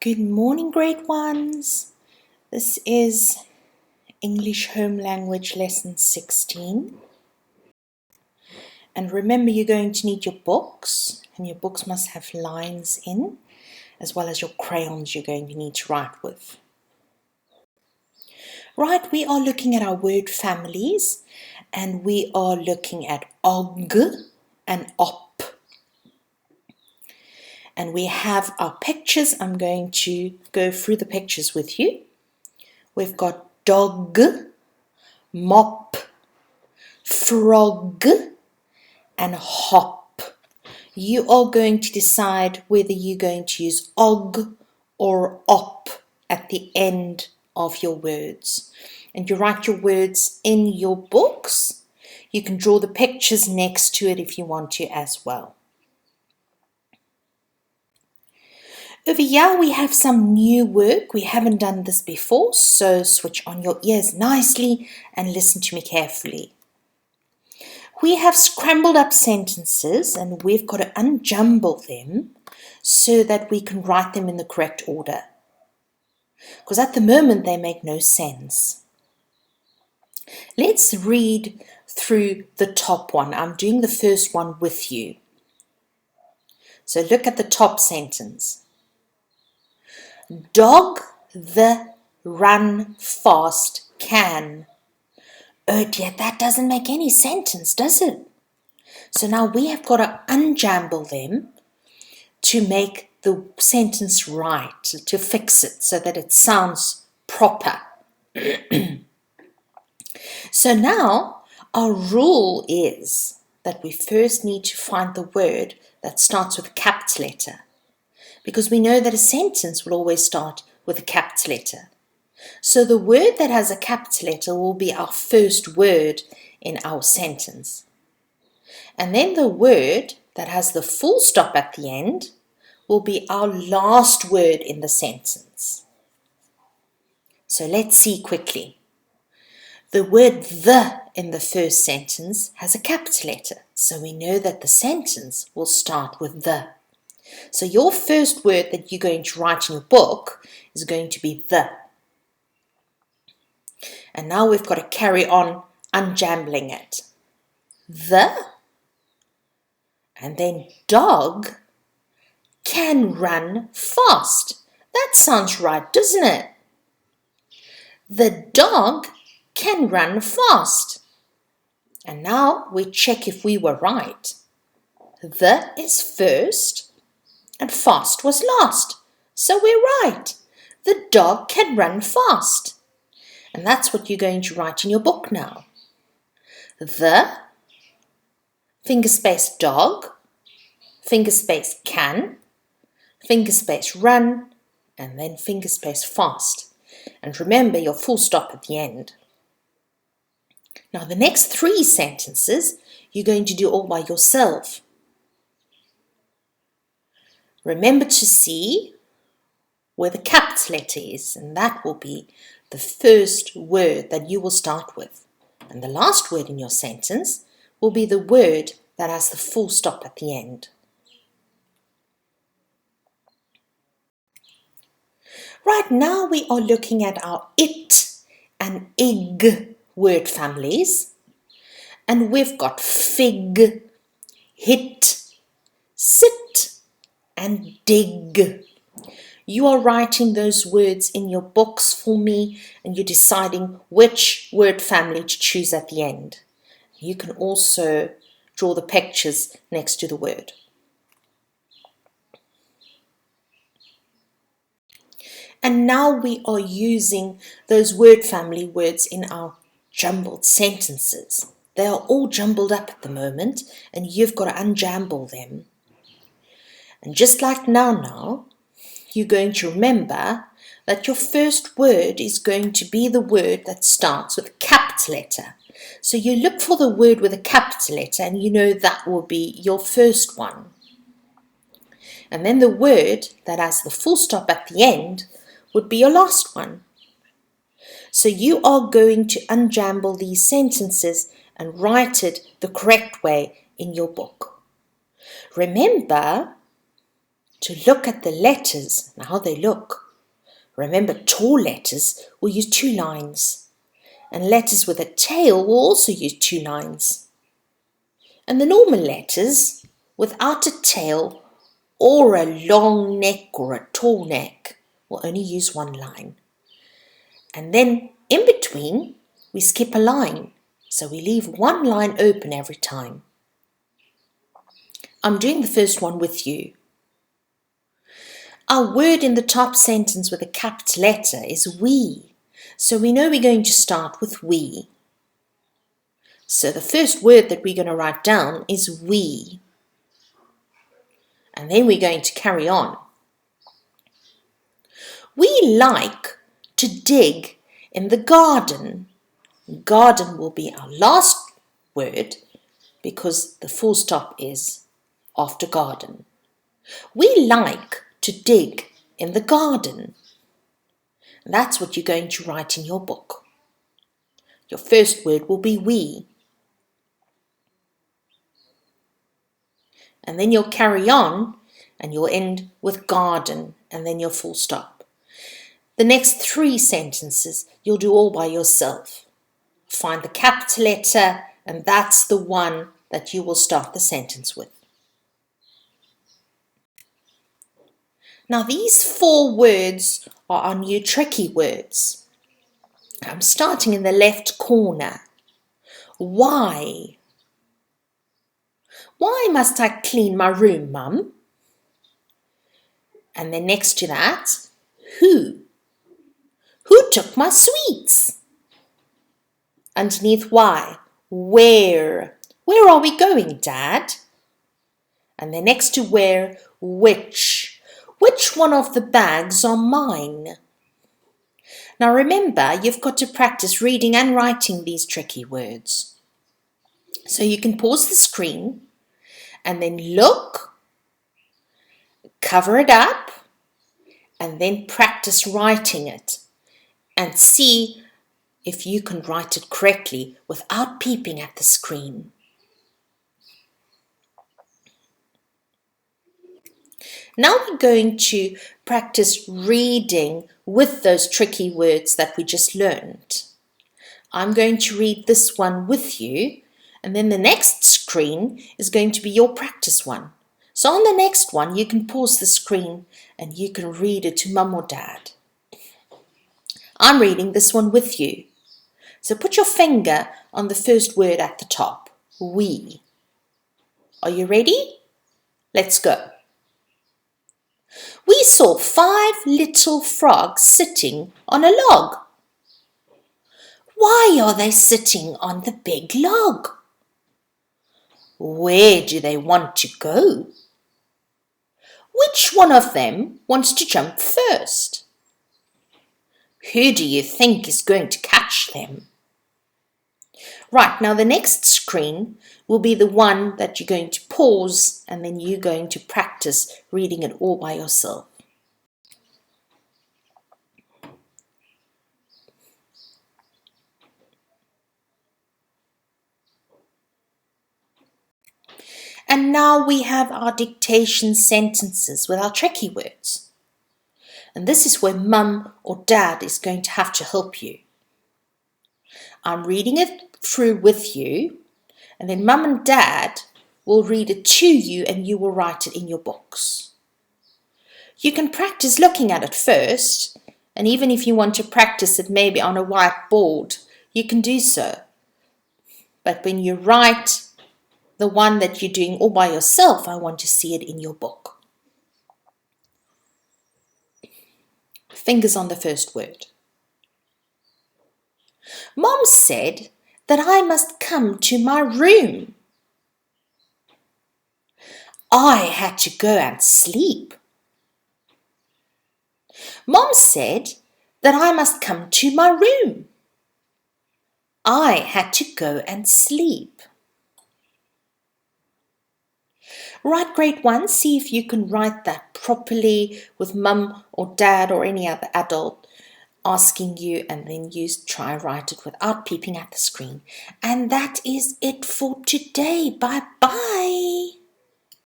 Good morning, grade ones. This is English Home Language Lesson 16. And remember, you're going to need your books, and your books must have lines in, as well as your crayons you're going to need to write with. Right, we are looking at our word families, and we are looking at og and op. And we have our pictures. I'm going to go through the pictures with you. We've got dog, mop, frog, and hop. You are going to decide whether you're going to use og or op at the end of your words. And you write your words in your books. You can draw the pictures next to it if you want to as well. Over here we have some new work. We haven't done this before, so switch on your ears nicely and listen to me carefully. We have scrambled up sentences and we've got to unjumble them so that we can write them in the correct order. Because at the moment they make no sense. Let's read through the top one. I'm doing the first one with you. So look at the top sentence. Dog the run fast can. Oh dear, that doesn't make any sentence, does it? So now we have got to unjumble them to make the sentence right, to fix it so that it sounds proper. So now our rule is that we first need to find the word that starts with a capital letter, because we know that a sentence will always start with a capital letter. So the word that has a capital letter will be our first word in our sentence. And then the word that has the full stop at the end will be our last word in the sentence. So let's see quickly. The word the in the first sentence has a capital letter, so we know that the sentence will start with the. So your first word that you're going to write in your book is going to be the. And now we've got to carry on unjambling it. The, and then dog can run fast. That sounds right, doesn't it? The dog can run fast. And now we check if we were right. The is first and fast was last. So we're right. The dog can run fast. And that's what you're going to write in your book now. The, finger space dog, finger space can, finger space run, and then finger space fast. And remember your full stop at the end. Now the next three sentences you're going to do all by yourself. Remember to see where the capital letter is, and that will be the first word that you will start with. And the last word in your sentence will be the word that has the full stop at the end. Right now we are looking at our it and ig word families. And we've got fig, hit, sit, and dig. You are writing those words in your books for me and you're deciding which word family to choose at the end. You can also draw the pictures next to the word. And now we are using those word family words in our jumbled sentences. They are all jumbled up at the moment and you've got to unjumble them. And just like now, you're going to remember that your first word is going to be the word that starts with a capital letter. So you look for the word with a capital letter and you know that will be your first one. And then the word that has the full stop at the end would be your last one. So you are going to unjumble these sentences and write it the correct way in your book. Remember to look at the letters and how they look. Remember, tall letters will use 2 lines, and letters with a tail will also use 2 lines. And the normal letters without a tail or a long neck or a tall neck will only use 1 line. And then in between, we skip a line, so we leave 1 line open every time. I'm doing the first one with you. Our word in the top sentence with a capital letter is we, so we know we're going to start with we. So the first word that we're going to write down is we. And then we're going to carry on. We like to dig in the garden. Garden will be our last word because the full stop is after garden. We like to dig in the garden. That's what you're going to write in your book. Your first word will be we. And then you'll carry on and you'll end with garden and then your full stop. The next 3 sentences you'll do all by yourself. Find the capital letter and that's the one that you will start the sentence with. Now these 4 words are our new tricky words. I'm starting in the left corner. Why? Why must I clean my room, Mum? And then next to that, who? Who took my sweets? Underneath why? Where? Where are we going, Dad? And then next to where, which? Which one of the bags are mine? Now remember, you've got to practice reading and writing these tricky words. So you can pause the screen and then look, cover it up, and then practice writing it and see if you can write it correctly without peeping at the screen. Now we're going to practice reading with those tricky words that we just learned. I'm going to read this one with you, and then the next screen is going to be your practice one. So on the next one, you can pause the screen and you can read it to Mum or Dad. I'm reading this one with you. So put your finger on the first word at the top, we. Are you ready? Let's go. We saw 5 little frogs sitting on a log. Why are they sitting on the big log? Where do they want to go? Which one of them wants to jump first? Who do you think is going to catch them? Right, now the next screen will be the one that you're going to pause and then you're going to practice reading it all by yourself. And now we have our dictation sentences with our tricky words. And this is where Mum or Dad is going to have to help you. I'm reading it through with you, and then Mum and Dad will read it to you and you will write it in your books. You can practice looking at it first, and even if you want to practice it maybe on a whiteboard, you can do so. But when you write the one that you're doing all by yourself, I want to see it in your book. Fingers on the first word. Mom said that I must come to my room. I had to go and sleep. Mom said that I must come to my room. I had to go and sleep. Write grade 1, see if you can write that properly with Mum or Dad or any other adult asking you, and then you try write it without peeping at the screen. And that is it for today. Bye-bye.